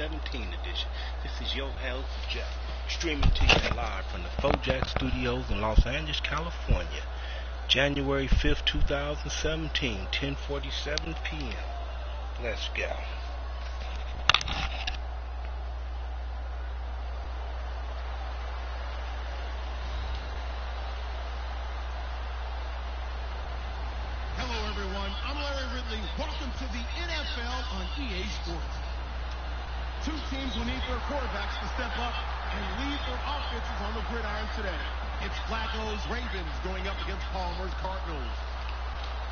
17 edition. This is your host, Jeff, streaming to you live from the Fourjacs Studios in Los Angeles, California. January 5th, 2017, 10:47 p.m. Let's go. Welcome to the NFL on EA Sports. Two teams will need their quarterbacks to step up and lead their offenses on the gridiron today. It's Flacco's Ravens going up against Palmer's Cardinals.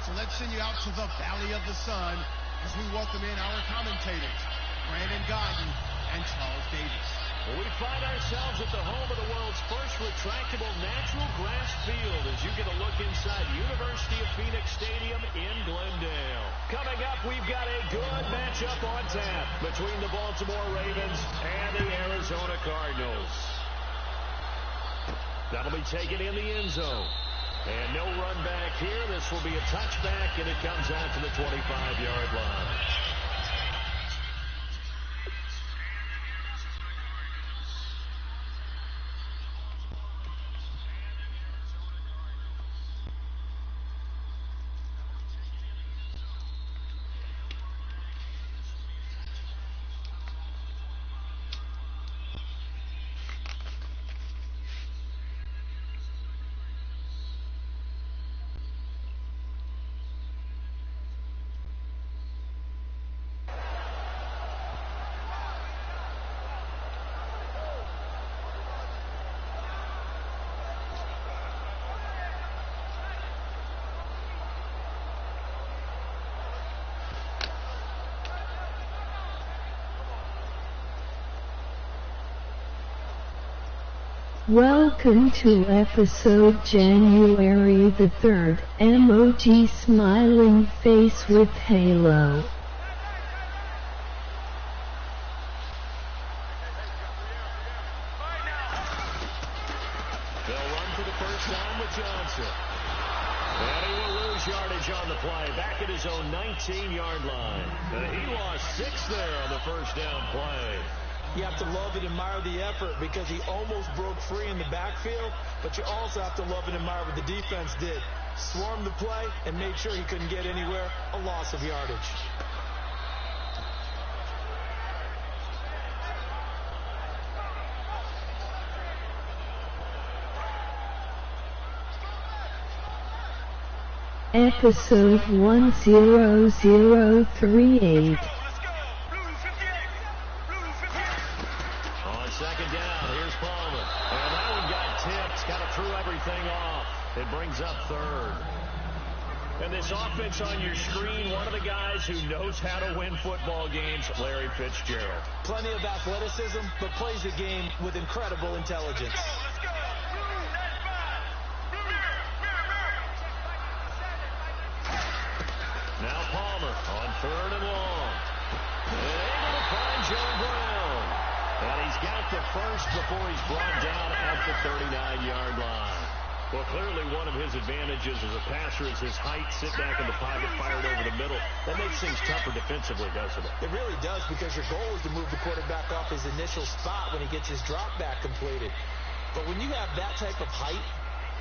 So let's send you out to the Valley of the Sun as we welcome in our commentators, Brandon Godden and Charles Davis. Well, we find ourselves at the home of the world's first retractable natural grass field as you get a look inside University of Phoenix Stadium in Glendale. Coming up, we've got a good matchup on tap between the Baltimore Ravens and the Arizona Cardinals. That'll be taken in the end zone. And no run back here. This will be a touchback, and it comes out to the 25-yard line. Welcome to episode January the 3rd, emoji smiling face with halo. They'll run for the first time with Johnson. And he will lose yardage on the play, back at his own 19-yard line. And he lost 6 there on the first down play. You have to love and admire the effort because he almost broke free in the backfield, but you also have to love and admire what the defense did. Swarmed the play and made sure he couldn't get anywhere, a loss of yardage. Episode 10038. Second down, here's Palmer. And that one got tipped, kind of threw everything off. It brings up third. And this offense on your screen, one of the guys who knows how to win football games, Larry Fitzgerald. Plenty of athleticism, but plays the game with incredible intelligence. Now Palmer on 3rd and long. And able to find John Brown. And he's got the first before he's brought down at the 39-yard line. Well, clearly one of his advantages as a passer is his height. Sit back in the pocket, fired over the middle. That makes things tougher defensively, doesn't it? It really does, because your goal is to move the quarterback off his initial spot when he gets his drop back completed. But when you have that type of height,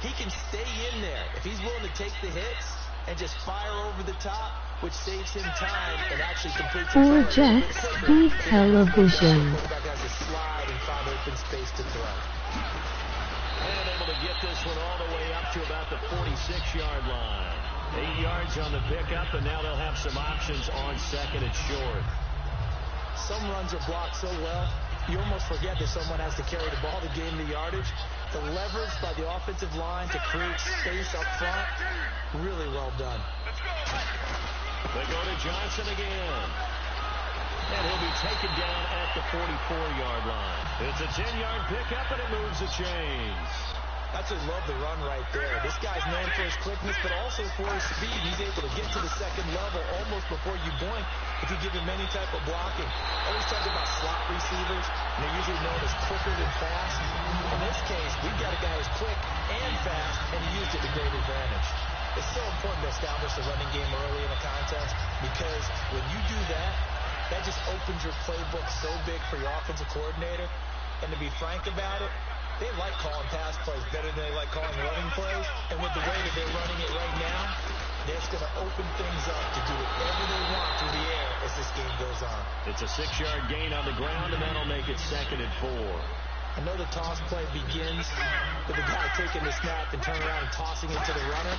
he can stay in there. If he's willing to take the hits and just fire over the top, which saves him time and actually completes Fourjacs T.V television. The quarterback has to slide and find open space to throw. And able to get this one all the way up to about the 46-yard line. 8 yards on the pickup, and now they'll have some options on second and short. Some runs are blocked so well, you almost forget that someone has to carry the ball to gain the yardage. The leverage by the offensive line to create space up front, really well done. They go to Johnson again. And he'll be taken down at the 44-yard line. It's a 10-yard pickup, and it moves the chains. I just love the run right there. This guy's known for his quickness, but also for his speed. He's able to get to the second level almost before you blink if you give him any type of blocking. I always talk about slot receivers, and they're usually known as quicker than fast. In this case, we've got a guy who's quick and fast, and he used it to great advantage. It's so important to establish the running game early in a contest, because when you do that, That just opens your playbook so big for your offensive coordinator. And to be frank about it, they like calling pass plays better than they like calling running plays. And with the way that they're running it right now, that's going to open things up to do whatever they want through the air as this game goes on. It's a 6-yard gain on the ground, and that'll make it 2nd and 4. I know the toss play begins with the guy taking the snap and turning around and tossing it to the runner.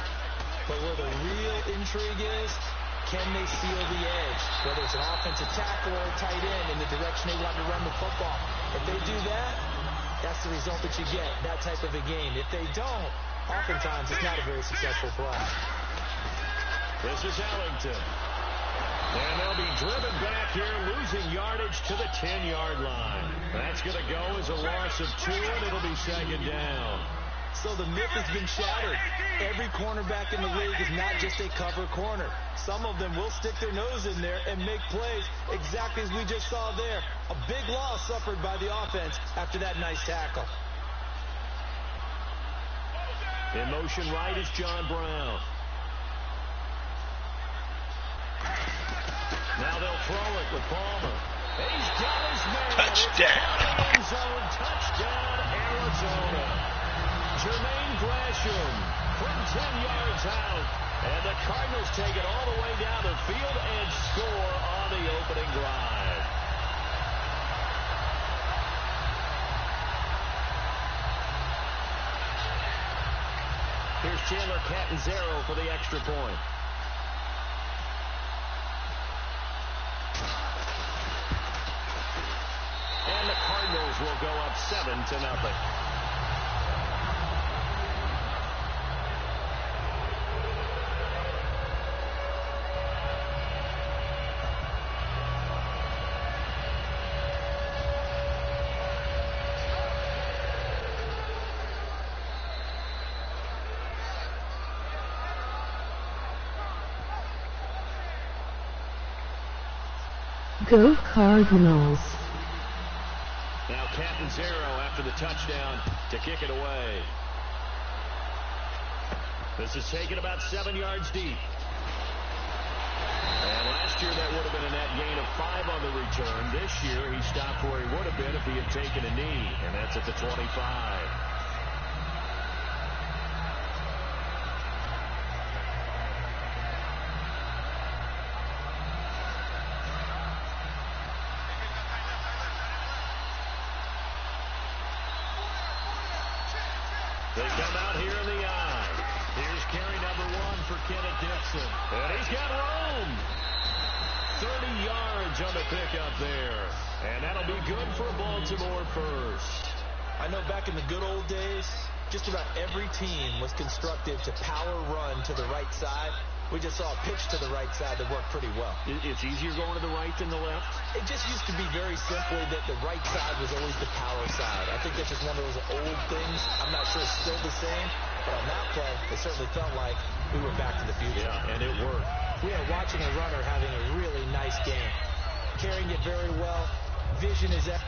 But where the real intrigue is, can they seal the edge? Whether it's an offensive tackle or a tight end in the direction they want to run the football. If they do that, that's the result that you get, that type of a game. If they don't, oftentimes it's not a very successful play. This is Ellington. And they'll be driven back here, losing yardage to the 10-yard line. That's going to go as a loss of 2, and it'll be 2nd down. So the myth has been shattered. Every cornerback in the league is not just a cover corner. Some of them will stick their nose in there and make plays exactly as we just saw there. A big loss suffered by the offense after that nice tackle. In motion right is John Brown. Now they'll throw it with Palmer. He's got his man. Touchdown. End zone. Touchdown, Arizona. Jermaine Gresham from 10 yards out. And the Cardinals take it all the way down the field and score on the opening drive. Here's Chandler Catanzaro for the extra point. And the Cardinals will go up 7-0. Go Cardinals. Now Catanzaro after the touchdown to kick it away. This is taken about 7 yards deep. And last year that would have been a net gain of 5 on the return. This year he stopped where he would have been if he had taken a knee, and that's at the 25. They come out here in the eye. Here's carry number 1 for Kenneth Dixon. And he's got room. 30 yards on the pickup there. And that'll be good for a Baltimore first. I know back in the good old days, just about every team was constructed to power run to the right side. We just saw a pitch to the right side that worked pretty well. It's easier going to the right than the left? It just used to be very simply that the right side was always the power side. I think that's just one of those old things. I'm not sure it's still the same, but on that play, it certainly felt like we were back to the future. Yeah, and it worked. We are watching a runner having a really nice game. Carrying it very well. Vision is at.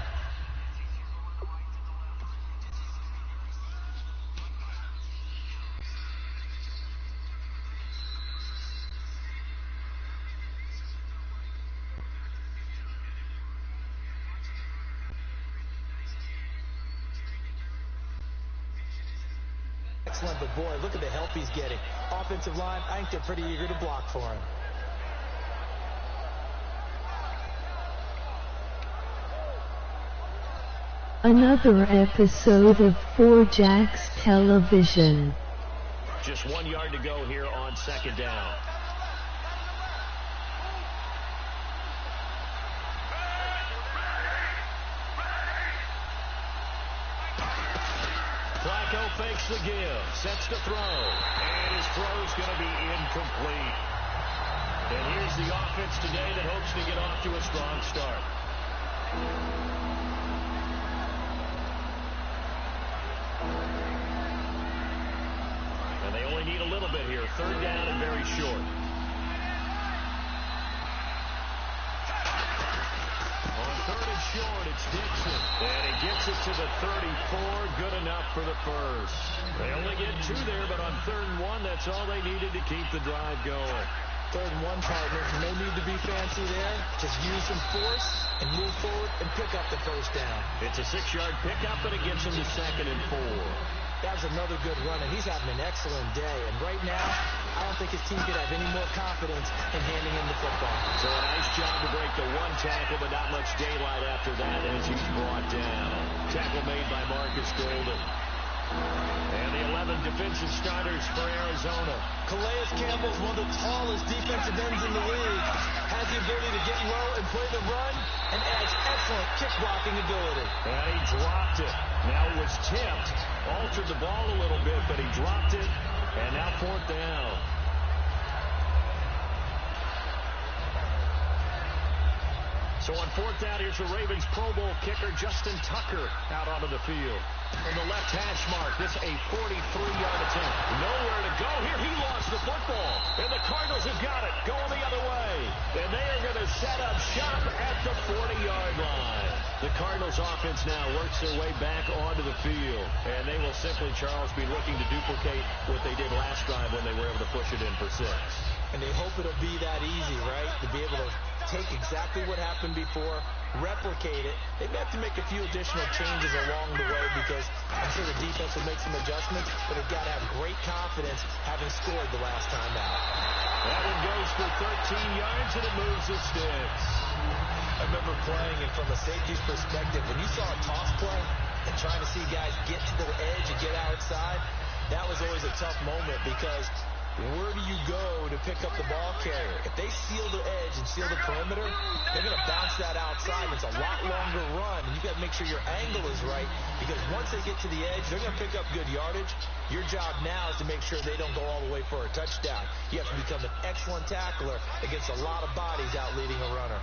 Excellent, but boy, look at the help he's getting. Offensive line, I think they're pretty eager to block for him. Another episode of Fourjacs Television. Just 1 yard to go here on 2nd down. Flacco fakes the give, sets the throw, and his throw's going to be incomplete. And here's the offense today that hopes to get off to a strong start. And they only need a little bit here. 3rd down and very short. On 3rd and short, it's Dixon. And he gets it to the 34. Good enough for the first. They only get 2 there, but on 3rd and 1, that's all they needed to keep the drive going. 3rd and 1, partner. No need to be fancy there. Just use some force and move forward and pick up the first down. It's a 6-yard pickup, and it gets him to 2nd and 4. That was another good run, and he's having an excellent day. And right now, I don't think his team could have any more confidence in handing him the football. So a nice job to break the 1 tackle, but not much daylight after that as he's brought down. Tackle made by Marcus Golden. And the 11 defensive starters for Arizona. Calais Campbell's one of the tallest defensive ends in the league. Has the ability to get low and play the run, and adds excellent kick blocking ability. And he dropped it. Now it was tipped. Altered the ball a little bit, but he dropped it. And now 4th down. So on 4th down, here's the Ravens Pro Bowl kicker, Justin Tucker, out onto the field. From the left hash mark, this a 43-yard attempt. Nowhere to go here. He lost the football. And the Cardinals have got it. Going the other way. And they are going to set up shop at the 40-yard line. The Cardinals offense now works their way back onto the field. And they will simply, Charles, be looking to duplicate what they did last drive when they were able to push it in for 6. And they hope it'll be that easy, right? To be able to take exactly what happened before, replicate it. They may have to make a few additional changes along the way because I'm sure the defense will make some adjustments, but they've got to have great confidence having scored the last time out. That one goes for 13 yards, and it moves the sticks. I remember playing it from a safety's perspective. When you saw a toss play and trying to see guys get to the edge and get outside, that was always a tough moment because where do you go to pick up the ball carrier? If they seal the edge and seal the perimeter, they're going to bounce that outside. It's a lot longer run, and you've got to make sure your angle is right because once they get to the edge, they're going to pick up good yardage. Your job now is to make sure they don't go all the way for a touchdown. You have to become an excellent tackler against a lot of bodies out leading a runner.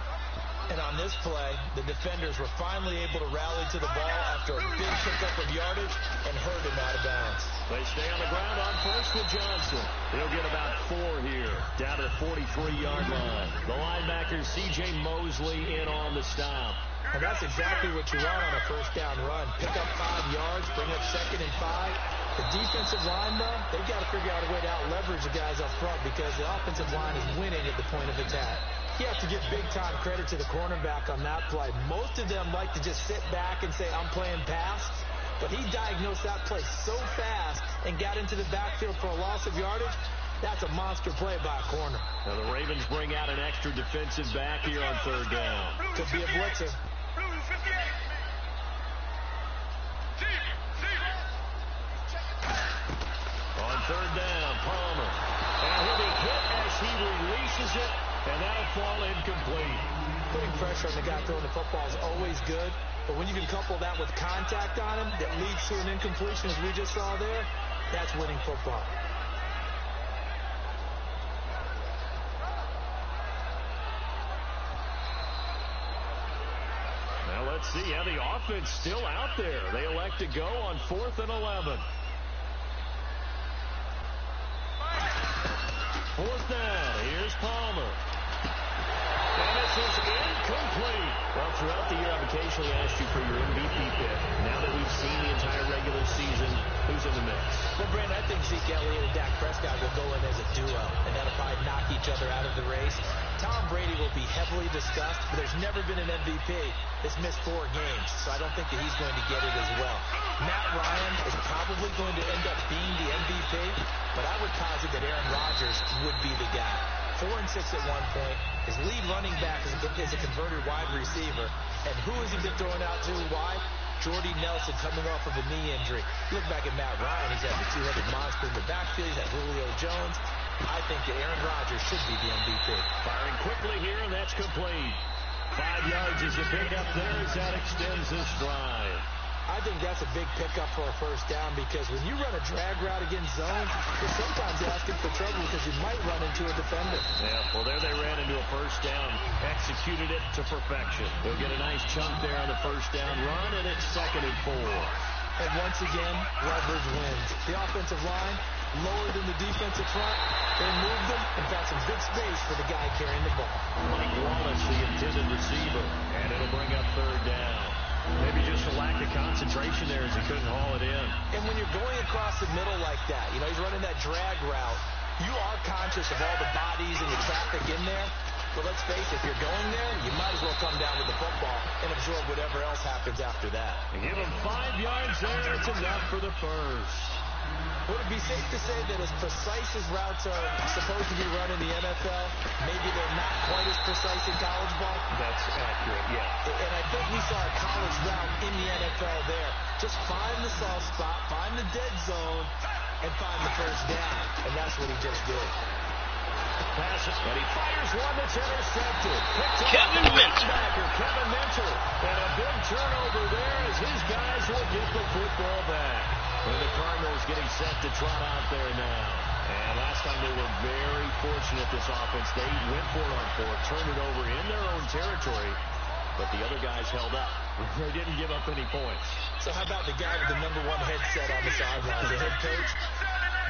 And on this play, the defenders were finally able to rally to the ball after a big pickup of yardage and hurt him out of bounds. They stay on the ground on first with Johnson. He'll get about 4 here, down to the 43-yard line. The linebacker, C.J. Mosley, in on the stop. And that's exactly what you want on a first down run. Pick up 5 yards, bring up 2nd and 5. The defensive line, though, they've got to figure out a way to out-leverage the guys up front because the offensive line is winning at the point of attack. You have to give big-time credit to the cornerback on that play. Most of them like to just sit back and say, I'm playing pass. But he diagnosed that play so fast and got into the backfield for a loss of yardage. That's a monster play by a corner. Now the Ravens bring out an extra defensive back here on 3rd down. Could be a blitzer. On 3rd down, Palmer. And he'll be hit as he releases it, and that'll fall incomplete. Putting pressure on the guy throwing the football is always good, but when you can couple that with contact on him that leads to an incompletion, as we just saw there, that's winning football. Now let's see how the offense still out there. They elect to go on 4th and 11. 4th down. Here's Palmer. And this is incomplete. Well, throughout the year, I've occasionally asked you for your MVP pick. Now that we've seen the entire regular season, who's in the mix? Well, Brandon, I think Zeke Elliott and Dak Prescott will go in as a duo, and that'll probably knock each other out of the race. Tom Brady will be heavily discussed, but there's never been an MVP that's missed 4 games, so I don't think that he's going to get it as well. Matt Ryan is probably going to end up being the MVP, but I would posit that Aaron Rodgers would be the guy. 4 and 6 at one point. His lead running back is a converted wide receiver. And who has he been throwing out to? Why? Jordy Nelson coming off of a knee injury. Look back at Matt Ryan. He's had the 200 monster in the backfield. He's had Julio Jones. I think that Aaron Rodgers should be the MVP. Firing quickly here, and that's complete. 5 yards is a pickup there as that extends this drive. I think that's a big pickup for a first down because when you run a drag route against zone, you're sometimes asking for trouble because you might run into a defender. Yeah, well, there they ran into a first down, executed it to perfection. They'll get a nice chunk there on the first down run, and it's 2nd and 4. And once again, leverage wins. The offensive line lower than the defensive front. They moved them and found some good space for the guy carrying the ball. Mike Wallace, the intended receiver, and it'll bring up 3rd down. Maybe just a lack of concentration there as he couldn't haul it in. And when you're going across the middle like that, you know, he's running that drag route, You are conscious of all the bodies and the traffic in there. But let's face it, if you're going there, you might as well come down with the football and absorb whatever else happens after that. And give him 5 yards there. It's enough for the first. Would it be safe to say that as precise as routes are supposed to be run in the NFL, maybe they're not quite as precise in college ball? That's accurate, yeah. And I think we saw a college route in the NFL there. Just find the soft spot, find the dead zone, and find the first down. And that's what he just did. Passes, and he fires one that's intercepted. Kevin Minter. Kevin Minter. And a big turnover there as his guys will get the football back. And the Cardinals getting set to trot out there now. And last time they were very fortunate, this offense. They went for it on 4, turned it over in their own territory, but the other guys held up. They didn't give up any points. So how about the guy with the #1 headset on the sideline, the head coach?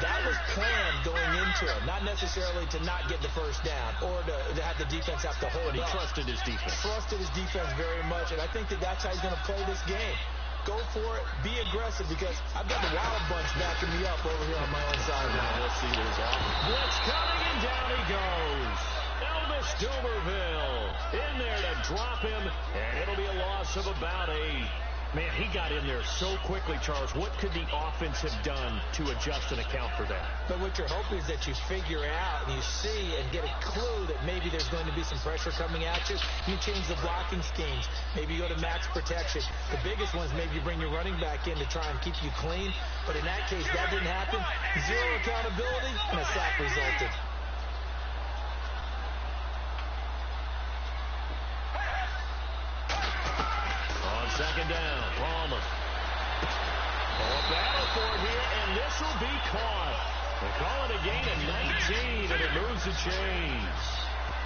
That was planned going into it, not necessarily to not get the first down or to have the defense have to hold But he up. trusted his defense. Trusted his defense very much, and I think that that's how he's going to play this game. Go for it. Be aggressive, because I've got the Wild Bunch backing me up over here on my own sideline. Let's see what is off. Blitz coming, and down he goes. Elvis Dumerville in there to drop him, and it'll be a loss of about 8. Man, he got in there so quickly, Charles. What could the offense have done to adjust and account for that? But what you're hoping is that you figure out and you see and get a clue that maybe there's going to be some pressure coming at you. You change the blocking schemes. Maybe you go to max protection. The biggest one is maybe you bring your running back in to try and keep you clean. But in that case, that didn't happen. 0 accountability, and a sack resulted. Second down, Palmer. A battle for it here, and this will be caught. They call it a gain of 19, and it moves the chains.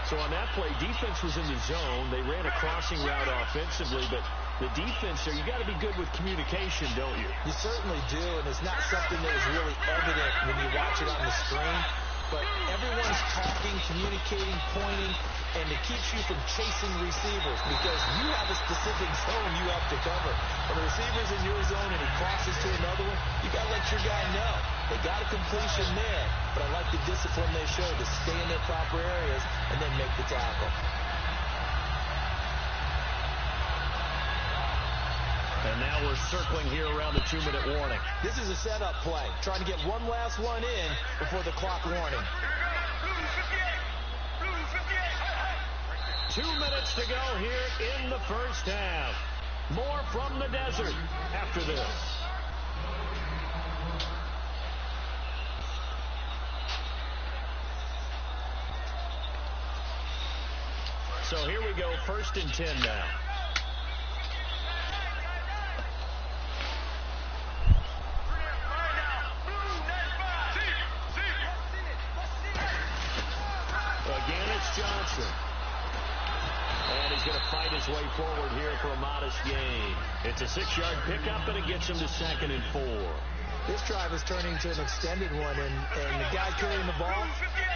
So on that play, defense was in the zone. They ran a crossing route offensively, but the defense there, you got to be good with communication, don't you? You certainly do, and it's not something that is really evident when you watch it on the screen. But everyone's talking, communicating, pointing, and it keeps you from chasing receivers because you have a specific zone you have to cover. When the receiver's in your zone and he crosses to another one, you got to let your guy know. They got a completion there, but I like the discipline they show to stay in their proper areas and then make the tackle. And now we're circling here around the 2-minute warning. This is a setup play, trying to get one last one in before the clock warning. 2 minutes to go here in the first half. More from the desert after this. So here we go, 1st and 10 now. Again, it's Johnson. And he's going to fight his way forward here for a modest gain. It's a 6-yard pickup, and it gets him to 2nd and 4. This drive is turning to an extended one, and the guy carrying the ball,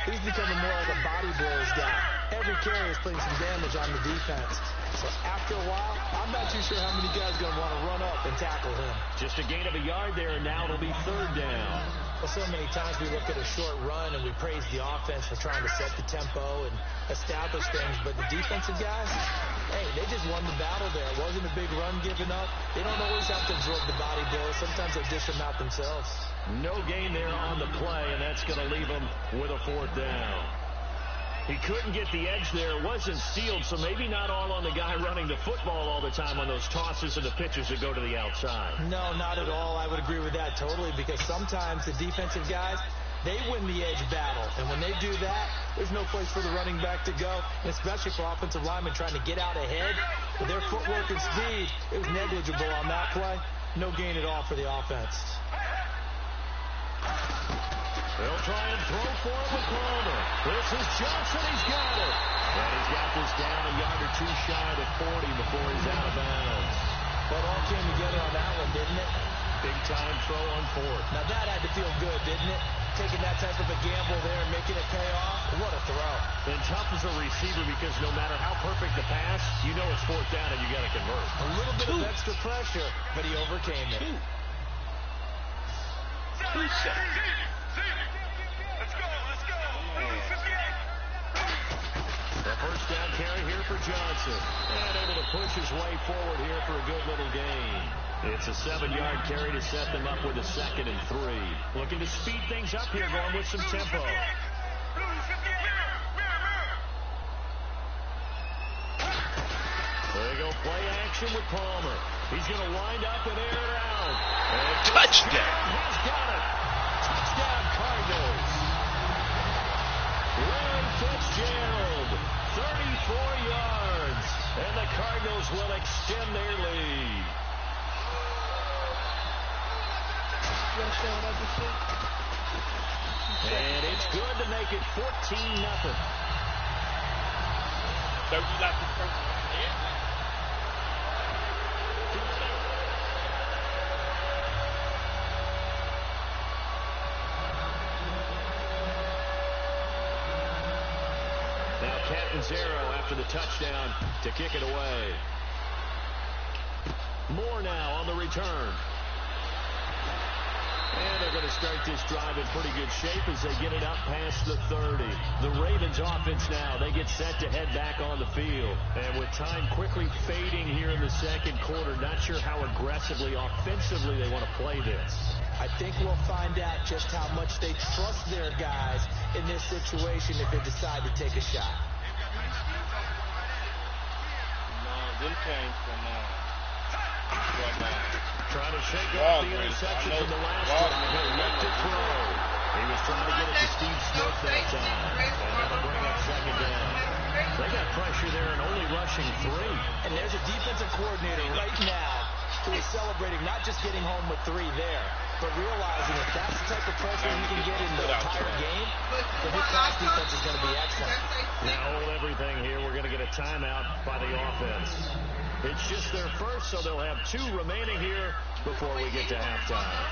he's becoming more like a body blows guy. Every carry is putting some damage on the defense. So after a while, I'm not too sure how many guys are going to want to run up and tackle him. Just a gain of a yard there, and now it'll be 3rd down. Well, so many times we look at a short run and we praise the offense for trying to set the tempo and establish things, but the defensive guys, hey, they just won the battle there. It wasn't a big run given up. They don't always have to absorb the body blows. Sometimes they dish them out themselves. No gain there on the play, and that's going to leave them with a 4th down. He couldn't get the edge there. It wasn't sealed, so maybe not all on the guy running the football all the time on those tosses and the pitches that go to the outside. No, not at all. I would agree with that totally, because sometimes the defensive guys, they win the edge battle. And when they do that, there's no place for the running back to go, and especially for offensive linemen trying to get out ahead. With their footwork and speed, it was negligible on that play. No gain at all for the offense. They'll try and throw for it with Palmer. This is Johnson. He's got it. And he's got this down a yard or 2 shy of the 40 before he's out of bounds. But all came together on that one, didn't it? Big time throw on 4th. Now that had to feel good, didn't it? Taking that type of a gamble there and making it pay off. What a throw. And tough as a receiver, because no matter how perfect the pass, you know it's 4th down and you got to convert. A little bit of extra pressure, but he overcame it. Let's go. first down carry here for Johnson. And able to push his way forward here for a good little gain. It's a 7-yard carry to set them up with a 2nd and 3. Looking to speed things up here, going with some tempo. There you go, play action with Palmer. He's going to wind up and air it out. And touchdown. He's got it. Touchdown, Cardinals. Larry Fitzgerald, 34 yards. And the Cardinals will extend their lead. And it's good to make it 14-0. Now Catanzaro after the touchdown to kick it away. Moore now on the return. And they're going to start this drive in pretty good shape as they get it up past the 30. The Ravens offense now, they get set to head back on the field. And with time quickly fading here in the second quarter, not sure how aggressively, offensively they want to play this. I think we'll find out just how much they trust their guys in this situation if they decide to take a shot. No, them came from Trying to shake off the interception from the last one. He left it throw. He was trying to get it to Steve Smith that time. And that'll bring up 2nd down. They got pressure there and only rushing 3. And there's a defensive coordinator right now who is celebrating not just getting home with 3 there, but realizing if that's the type of pressure he can get in the entire game, the new pass defense is going to be excellent. Now hold everything here. We're going to get a timeout by the offense. It's just their first, so they'll have 2 remaining here before we get to halftime.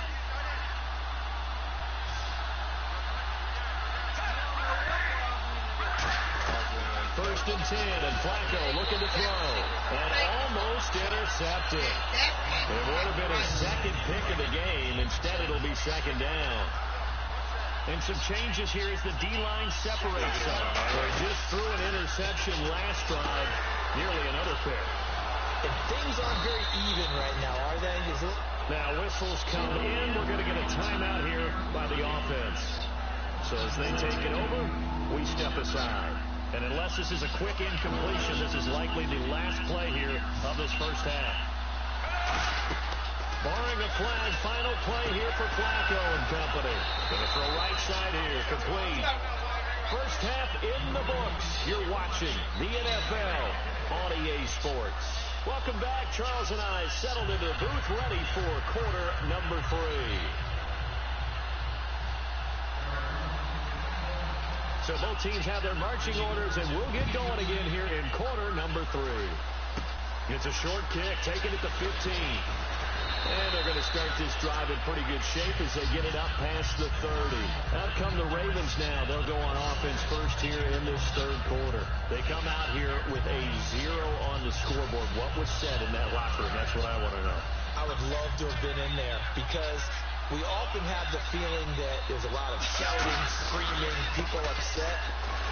First and 10, and Flacco looking to throw. And almost intercepted. It would have been his 2nd pick of the game. Instead, it'll be 2nd down. And some changes here as the D-line separates some. They just threw an interception last drive. Nearly another pick. And things aren't very even right now, are they? Is it? Now whistles come in. We're going to get a timeout here by the offense. So as they take it over, we step aside. And unless this is a quick incompletion, this is likely the last play here of this first half. Barring a flag, final play here for Flacco and company. Going to throw right side here, complete. First half in the books. You're watching the NFL on EA Sports. Welcome back. Charles and I settled into the booth, ready for quarter number 3. So both teams have their marching orders, and we'll get going again here in quarter number 3. It's a short kick, taking it to 15. And they're going to start this drive in pretty good shape as they get it up past the 30. Out come the Ravens now. They'll go on offense first here in this third quarter. They come out here with a 0 on the scoreboard. What was said in that locker room? That's what I want to know. I would love to have been in there because we often have the feeling that there's a lot of shouting, screaming, people upset.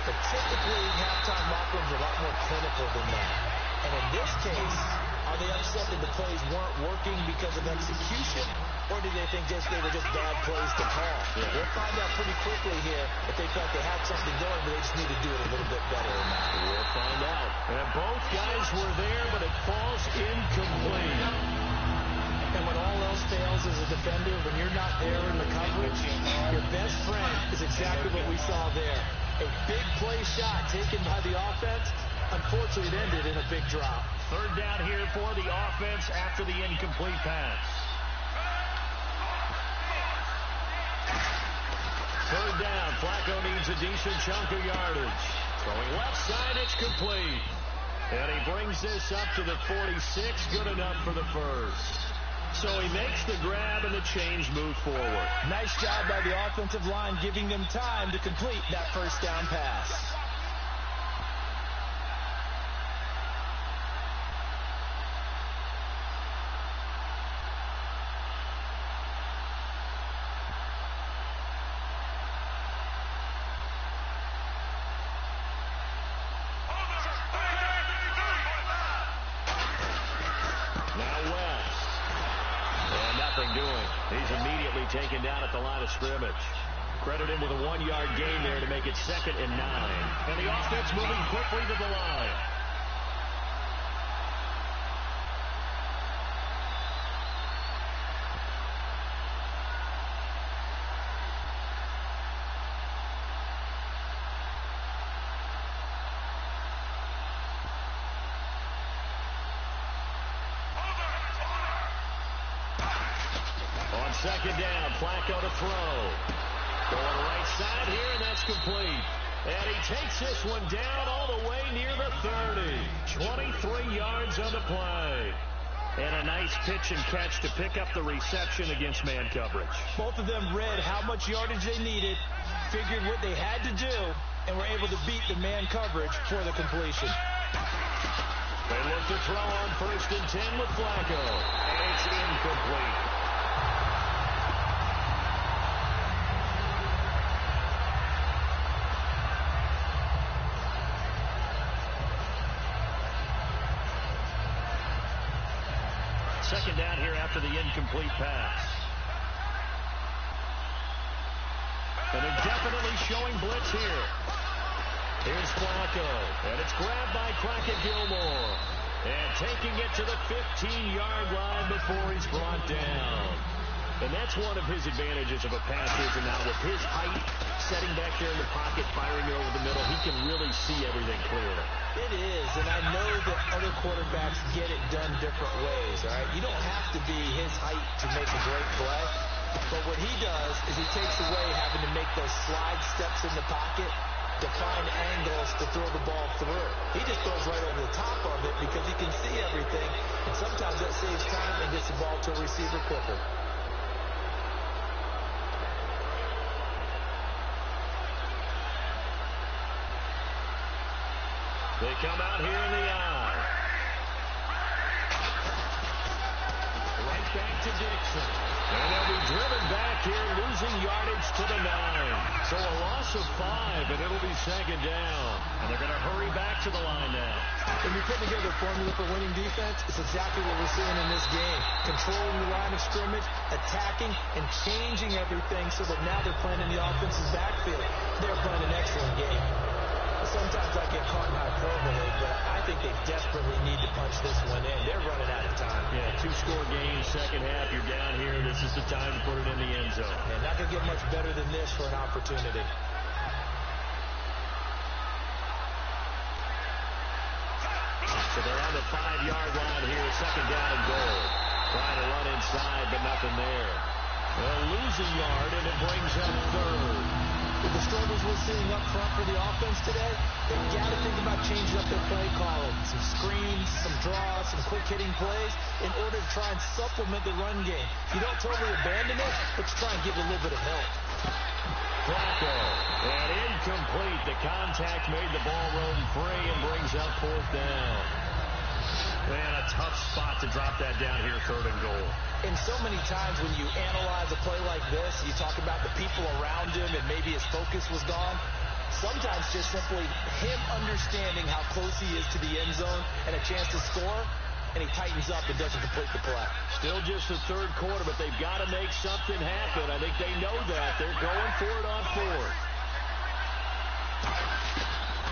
But typically, halftime locker rooms are a lot more clinical than that. And in this case, are they upset that the plays weren't working because of execution, or do they think they were just bad plays to call? Yeah. We'll find out pretty quickly here if they felt they had something going, but they just need to do it a little bit better than that. We'll find out. And both guys were there, but it falls incomplete. And when all else fails as a defender, when you're not there in the coverage, your best friend is exactly what we saw there. A big play shot taken by the offense. Unfortunately, it ended in a big drop. Third down here for the offense after the incomplete pass. Third down. Flacco needs a decent chunk of yardage. Throwing left side, it's complete. And he brings this up to the 46. Good enough for the first. So he makes the grab and the change move forward. Nice job by the offensive line, giving them time to complete that first down pass. nothing doing. He's immediately taken down at the line of scrimmage. Credit him with a 1-yard gain there to make it 2nd and 9. And the offense moving quickly to the line. On 2nd down, Flacco to throw. Going right side here, and that's complete. And he takes this one down all the way near the 30. 23 yards on the play. And a nice pitch and catch to pick up the reception against man coverage. Both of them read how much yardage they needed, figured what they had to do, and were able to beat the man coverage for the completion. They look to throw on 1st and 10 with Flacco. And it's incomplete. Second down here after the incomplete pass. And they're definitely showing blitz here. Here's Flacco. And it's grabbed by Crockett Gilmore. And taking it to the 15-yard line before he's brought down. And that's one of his advantages of a pass rusher now. With his height, setting back there in the pocket, firing it over the middle, he can really see everything clearly. It is, and I know that other quarterbacks get it done different ways, all right? You don't have to be his height to make a great play, but what he does is he takes away having to make those slide steps in the pocket to find angles to throw the ball through. He just throws right over the top of it because he can see everything, and sometimes that saves time and gets the ball to a receiver quicker. They come out here in the eye. Right back to Dixon. And they'll be driven back here, losing yardage to the 9. So a loss of 5, and it'll be 2nd down. And they're going to hurry back to the line now. When you put together a formula for winning defense, it's exactly what we're seeing in this game. Controlling the line of scrimmage, attacking, and changing everything so that now they're playing in the offensive backfield. They're playing an excellent game. Sometimes I get caught in hyperbole, but I think they desperately need to punch this one in. They're running out of time. Yeah, 2-score game, second half. You're down here. This is the time to put it in the end zone. And not going to get much better than this for an opportunity. So they're on the 5-yard line here. 2nd down and goal. Trying to run inside, but nothing there. They'll lose a yard, and it brings up 3rd. With the struggles we're seeing up front for the offense today, they've got to think about changing up their play calling. Some screens, some draws, some quick-hitting plays in order to try and supplement the run game. You don't totally abandon it, but you try and give it a little bit of help. Flacco, and incomplete. The contact made the ball roam free and brings up 4th down. Man, a tough spot to drop that down here, 3rd and goal. And so many times when you analyze a play like this, you talk about the people around him and maybe his focus was gone. Sometimes just simply him understanding how close he is to the end zone and a chance to score, and he tightens up and doesn't complete the play. Still just the 3rd quarter, but they've got to make something happen. I think they know that. They're going for it on 4th.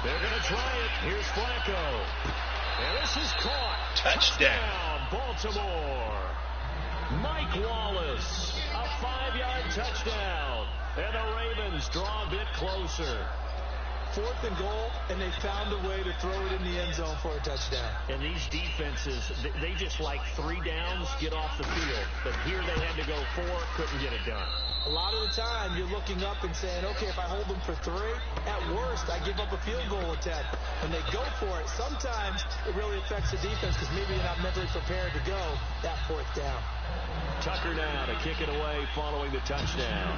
They're going to try it. Here's Flacco. And this is caught. Touchdown, Baltimore. Mike Wallace, a 5-yard touchdown. And the Ravens draw a bit closer. 4th and goal, and they found a way to throw it in the end zone for a touchdown. And these defenses, they just like 3 downs, get off the field. But here they had to go 4, couldn't get it done. A lot of the time, you're looking up and saying, okay, if I hold them for 3, at worst, I give up a field goal attempt. When they go for it, sometimes it really affects the defense because maybe you're not mentally prepared to go that 4th down. Tucker now to kick it away following the touchdown.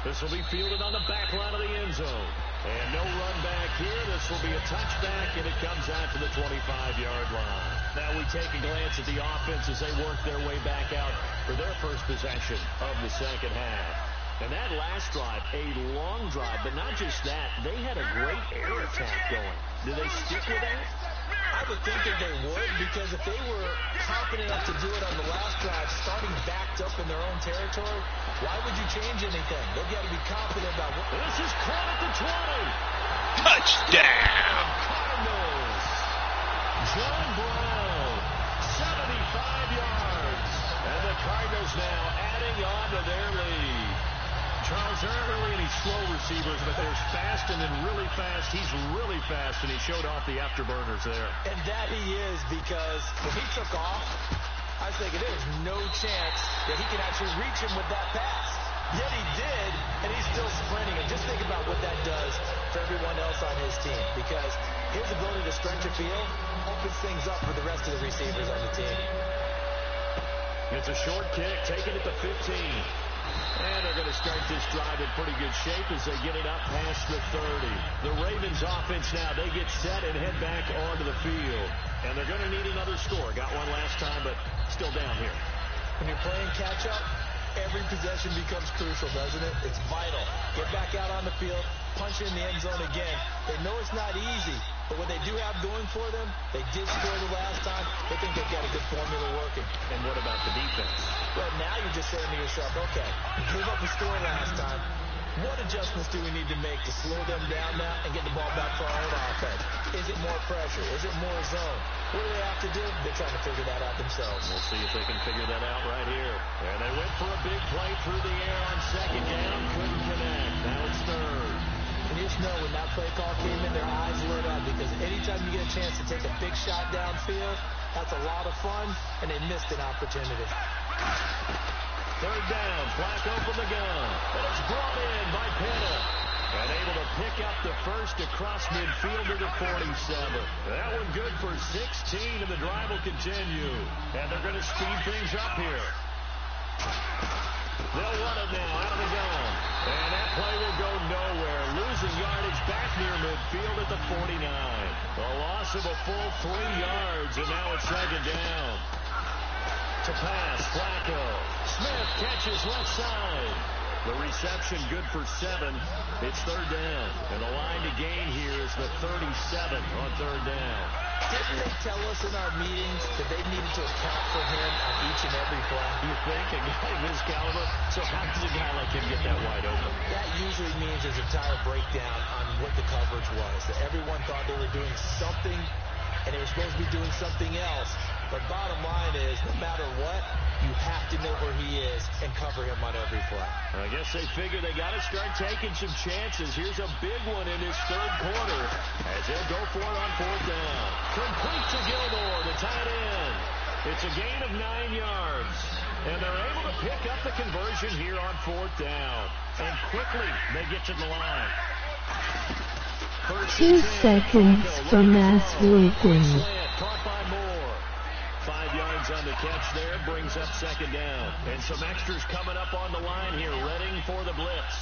This will be fielded on the back line of the end zone. And no run back here. This will be a touchback, and it comes out to the 25-yard line. Now we take a glance at the offense as they work their way back out for their first possession of the second half. And that last drive, a long drive, but not just that. They had a great air attack going. Do they stick with that? I would think that they would, because if they were confident enough to do it on the last drive, starting backed up in their own territory, why would you change anything? They've got to be confident about what... This is caught at the 20. Touchdown! Cardinals. John Brown, 75 yards. And the Cardinals now adding on to their lead. Charles, there aren't really any slow receivers, but there's fast and then really fast. He's really fast, and he showed off the afterburners there. And that he is, because when he took off, I was thinking there's no chance that he can actually reach him with that pass. Yet he did, and he's still sprinting. And just think about what that does for everyone else on his team, because his ability to stretch a field opens things up for the rest of the receivers on the team. It's a short kick, taken at the 15. And they're going to start this drive in pretty good shape as they get it up past the 30. The Ravens offense now, they get set and head back onto the field. And they're going to need another score. Got one last time, but still down here. When you're playing catch-up, every possession becomes crucial, doesn't it? It's vital. Get back out on the field, punch in the end zone again. They know it's not easy, but what they do have going for them, they did score the last time. They think they've got a good formula working. And what about the defense? Well, now you're just saying to yourself, okay, we gave up a score last time. What adjustments do we need to make to slow them down now and get the ball back for our own offense? Is it more pressure? Is it more zone? What do they have to do? They're trying to figure that out themselves. We'll see if they can figure that out right here. And they went for a big play through the air on second down. Couldn't connect. Now it's third. And you just know when that play call came in, their eyes lit up, because anytime you get a chance to take a big shot downfield, that's a lot of fun, and they missed an opportunity. Third down, Flacco from the gun. And it's brought in by Penna. And able to pick up the first across midfield to the 47. That one good for 16, and the drive will continue. And they're going to speed things up here. They'll run it now out of the gun. And that play will go nowhere. Losing yardage back near midfield at the 49. A loss of a full 3 yards, and now it's second down. To pass, Flacco. Smith catches left side. The reception good for 7. It's third down. And the line to gain here is the 37 on third down. Didn't they tell us in our meetings that they needed to account for him on each and every play? You think a guy of his caliber? So how does a guy like him get that wide open? That usually means there's a tire breakdown on what the coverage was. That everyone thought they were doing something, and they were supposed to be doing something else. But bottom line is, no matter what, you have to know where he is and cover him on every play. I guess they figure they got to start taking some chances. Here's a big one in this third quarter as they'll go for it on fourth down. Complete to Gilmore, the tight end. It's a gain of 9 yards. And they're able to pick up the conversion here on fourth down. And quickly, they get to the line. 2 seconds for Mass Wiggins. Caught by Moore. 5 yards on the catch there, brings up second down. And some extras coming up on the line here, readying for the blitz.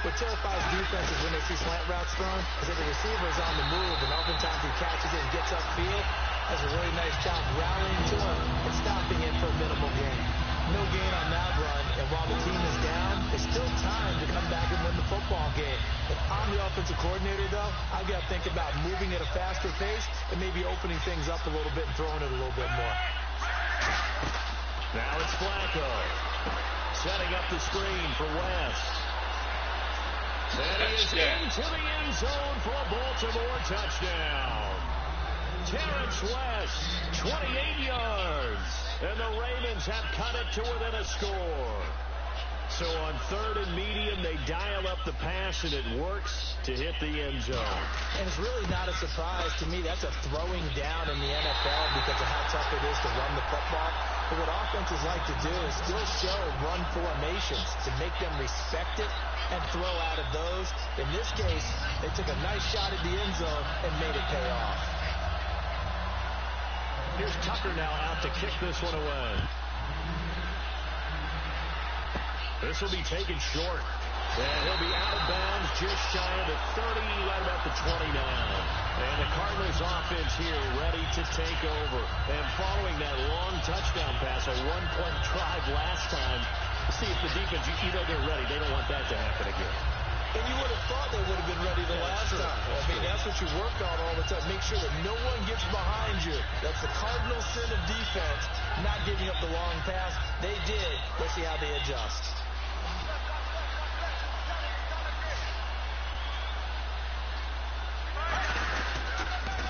What terrifies defenses when they see slant routes thrown is that the receiver is on the move, and oftentimes he catches it and gets upfield, does a really nice job rallying to him and stopping him for a minimal gain. No gain on that run, and while the team is down, there's still time to come back and win the football game. If I'm the offensive coordinator, though, I've got to think about moving at a faster pace and maybe opening things up a little bit and throwing it a little bit more. Now it's Flacco. Setting up the screen for West. And he is into the end zone for a Baltimore touchdown. Terrence West, 28 yards. And the Ravens have cut it to within a score. So on third and medium, they dial up the pass, and it works to hit the end zone. And it's really not a surprise to me. That's a throwing down in the NFL because of how tough it is to run the football. But what offenses like to do is still show run formations to make them respect it and throw out of those. In this case, they took a nice shot at the end zone and made it pay off. Here's Tucker now out to kick this one away. This will be taken short. And he'll be out of bounds just shy of the 30, right about the 29. And the Cardinals offense here ready to take over. And following that long touchdown pass, a one-point drive last time, see if the defense, you know they're ready. They don't want that to happen again. And you would have thought they would have been ready the last time. I mean, that's what you work on all the time. Make sure that no one gets behind you. That's the cardinal sin of defense, not giving up the long pass. They did. Let's see how they adjust.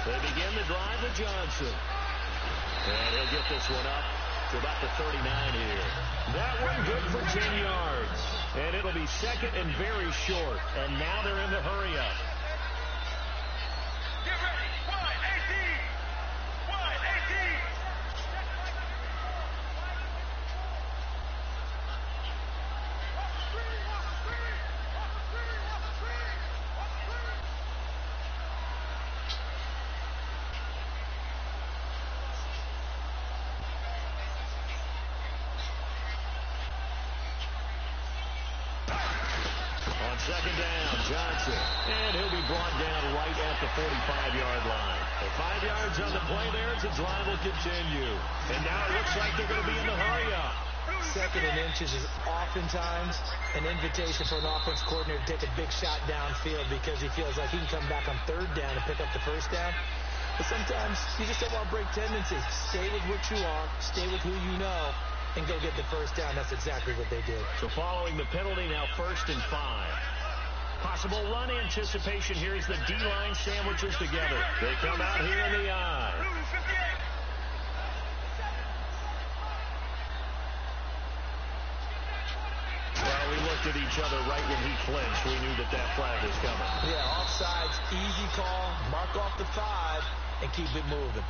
They begin the drive with Johnson. And he'll get this one up to about the 39 here. That one good for 10 yards. And it'll be second and very short. And now they're in the hurry up. Get ready. Wide 18. Wide 18. Second down, Johnson. And he'll be brought down right at the 45-yard line. 5 yards on the play there as the drive will continue. And now it looks like they're going to be in the hurry-up. Second and inches is oftentimes an invitation for an offense coordinator to take a big shot downfield because he feels like he can come back on third down and pick up the first down. But sometimes you just don't want to break tendencies. Stay with what you are. Stay with who you know. And go get the first down. That's exactly what they did. So following the penalty, now 1st and 5. Possible run anticipation. Here's the D-line sandwiches together. They come out here in the eye. Well, we looked at each other right when he flinched. We knew that flag was coming. Yeah, offsides, easy call. Mark off the 5 and keep it moving.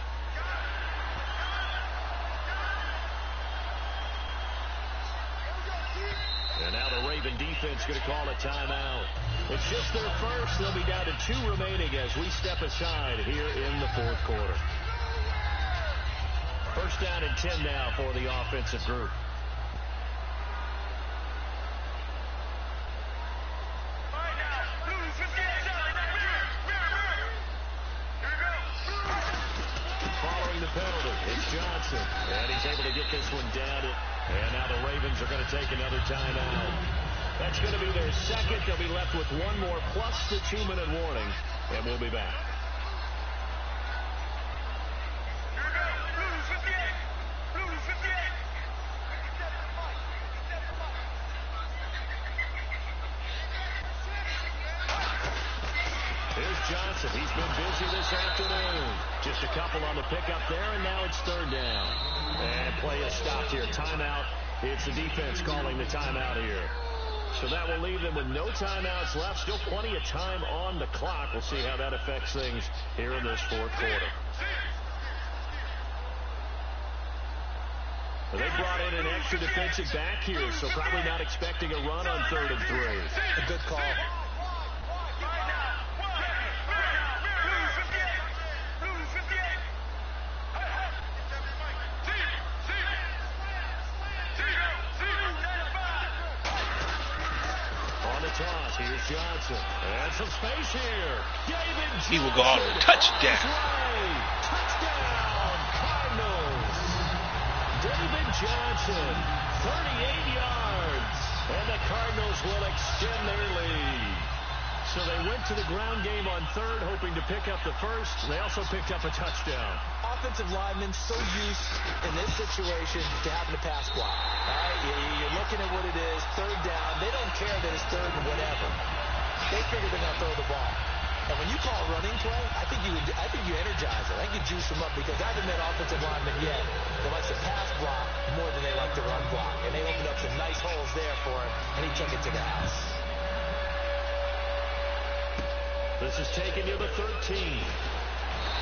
And now the Raven defense going to call a timeout. It's just their first. They'll be down to 2 remaining as we step aside here in the 4th quarter. First down and 10 now for the offensive group. Following the penalty, it's Johnson. And he's able to get this one down. And now the Ravens are going to take another timeout. That's going to be their second. They'll be left with one more plus the 2-minute warning. And we'll be back. Here's Johnson. He's been busy this afternoon. Just a couple on the pickup there, and now it's 3rd down. And play is stopped here. Timeout. It's the defense calling the timeout here. So that will leave them with no timeouts left. Still plenty of time on the clock. We'll see how that affects things here in this 4th quarter. Well, they brought in an extra defensive back here, so probably not expecting a run on 3rd and 3. A good call. Toss. Here's Johnson. And some space here. David Johnson. He will go out and touchdown. Touchdown, Cardinals. David Johnson, 38 yards. And the Cardinals will extend their lead. So they went to the ground game on 3rd, hoping to pick up the first. They also picked up a touchdown. Offensive linemen so used in this situation to having to pass block. All right, you're looking at what it is, 3rd down. They don't care that it's 3rd and whatever. They figure they're going to throw the ball. And when you call a running play, I think you energize it. I think you juice them up because I haven't met offensive linemen yet that likes to pass block more than they like to run block. And they opened up some nice holes there for him, and he took it to the house. This is taken to the 13.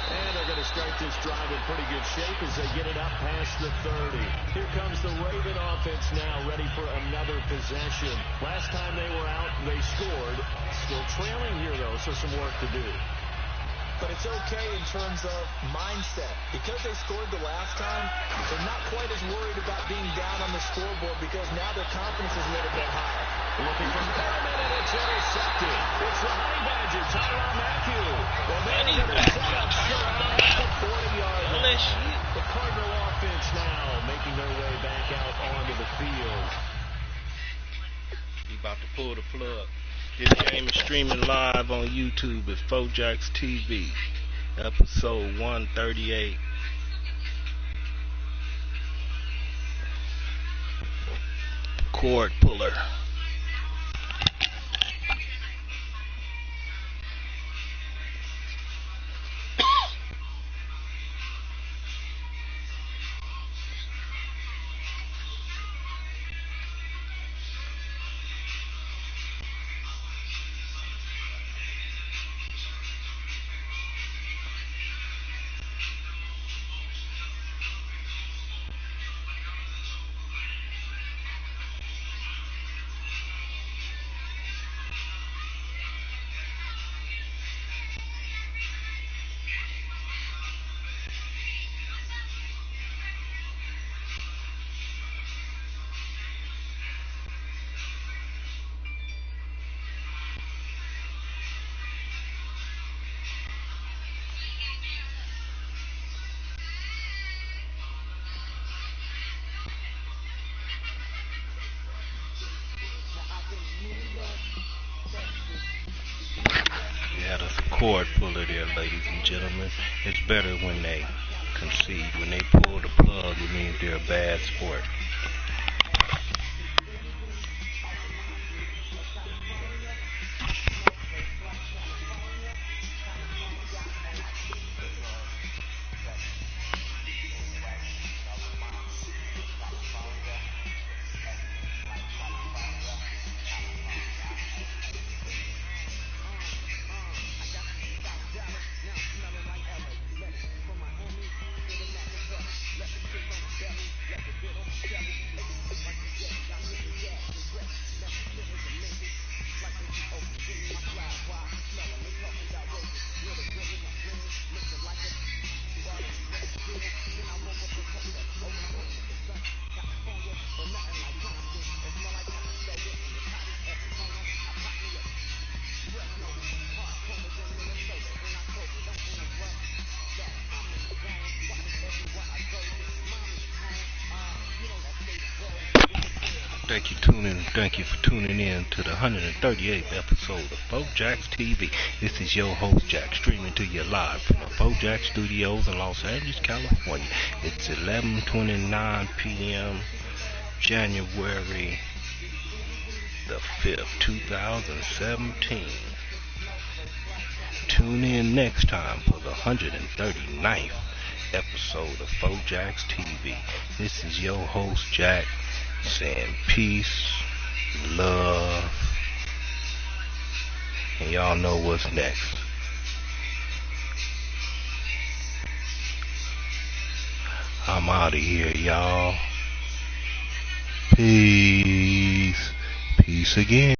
And they're going to start this drive in pretty good shape as they get it up past the 30. Here comes the Raven offense now, ready for another possession. Last time they were out, they scored. Still trailing here, though, so some work to do. But it's okay in terms of mindset. Because they scored the last time, they're not quite as worried about being down on the scoreboard because now their confidence is a little bit higher. Looking for Perriman, and it's intercepted. It's the Honey Badger, Tyrann Mathieu. Honey Badger, Tyrann Mathieu. 40-yard line. The Cardinal offense now making their way back out onto the field. He about to pull the plug. This game is streaming live on YouTube at Fourjacs TV, episode 138. Cord puller. Yeah, that's a cord puller there, ladies and gentlemen. It's better when they concede. When they pull the plug, it means they're a bad sport. Thank you for tuning in to the 138th episode of Fourjacs TV. This is your host Jack, streaming to you live from the Fourjacs Studios in Los Angeles, California. It's 11:29 p.m. January the 5th, 2017. Tune in next time for the 139th episode of Fourjacs TV. This is your host Jack, saying peace, love, and y'all know what's next. I'm out of here, y'all. Peace. Peace again.